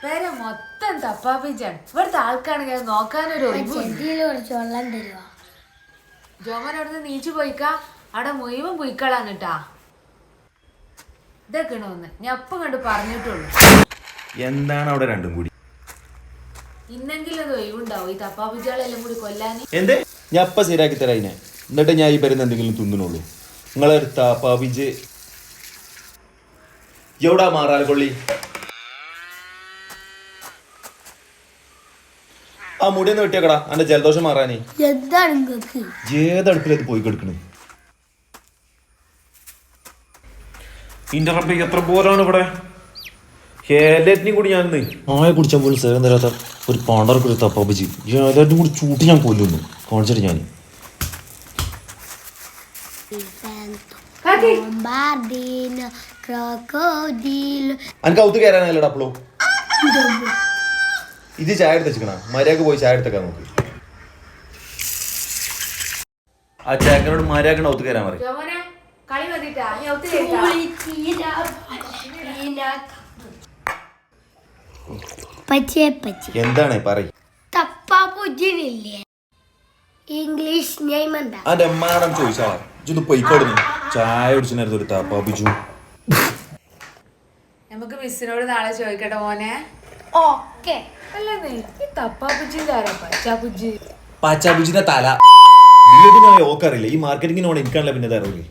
പേരെ മൊത്തം തപ്പാപ്പിച്ചാണ്. ഇവിടുത്തെ ആൾക്കാണെങ്കിൽ അത് നോക്കാനൊരു ജോമൻ അവിടുന്ന് നീച്ചു പോയിക്കാ. അവിടെ മുഴുവൻ പൊയ്ക്കളാണ് കേട്ടാ. ഇതൊക്കെയാണോന്ന് ഞാൻ അപ്പം കണ്ട് പറഞ്ഞിട്ടുള്ളൂ. എന്താണ് അവിടെ രണ്ടും കൂടി? ഇന്നെങ്കിലും അത് ഒഴിവുണ്ടാവും ഈ തപ്പാപ്പിച്ചാളെല്ലാം കൂടി കൊല്ലാന്. എന്തേ ഞാൻ അപ്പ ശരിയാക്കി തരാം അതിനെ. എന്നിട്ട് ഞാൻ ഈ പേരുന്ന് എന്തെങ്കിലും തിന്നണുള്ളൂ. നിങ്ങളെ തപ്പാപ്പിച്ച് എവിടാ മാറാൽ കൊള്ളി? ആ മുടിയൊന്ന് വെട്ടിയേക്കടാ എന്റെ ജലദോഷം മാറാനേ. ഏതടുപ്പിലത് പോയി കിടക്കണേ? ഇന്റർപ്റ്റ് എത്ര പോരാണ് ഇവിടെ. എല്ലാറ്റിനും കൂടി ഞാൻ ആയ കുടിച്ചാൽ പോലും സേവം തരാത്ത ഒരു പാണ്ടർക്ക് ഒരു തപ്പാപ്പിച്ച് എല്ലാറ്റും കൂടി ചൂട്ടി ഞാൻ കൊല്ലുന്നു. കാണിച്ചിട്ട് ഞാൻ എനിക്ക് ഔത്ത് കയറാനല്ലടാ അപ്പളോ. ഇത് ചായ എടുത്ത് വെച്ചിക്കണ മര്യാദക്ക് പോയി ചായ എടുത്തേക്കാൻ നോക്ക്. ആ ചേക്കനോട് മര്യാദക്ക് ഔത്ത് കയറാൻ പറയും. എന്താണ് പറയും? ഇംഗ്ലീഷ് നെയിം എന്താ? അന്റെ അമ്മാനം ചോദിച്ചാ ഇതൊന്ന് പൊയ്ക്കോടുന്നു. ചായ കുടിച്ചിരുന്നു ഒരു തപ്പാപ്പിച്ചു. നമുക്ക് മിസ്സിനോട് നാളെ ചോദിക്കട്ടെ മോനെ. ഓക്കെ. അല്ലെന്നേ ഈ തപ്പാപ്പുജിന്റെ ആരാ പച്ചാപ്പുജി? പച്ചാപ്പുജിന്റെ തല വീടിനായ ഓക്കറിയില്ല. ഈ മാർക്കറ്റിങ്ങിനോട് എനിക്കാണല്ലോ പിന്നെ തരൂല്ലേ.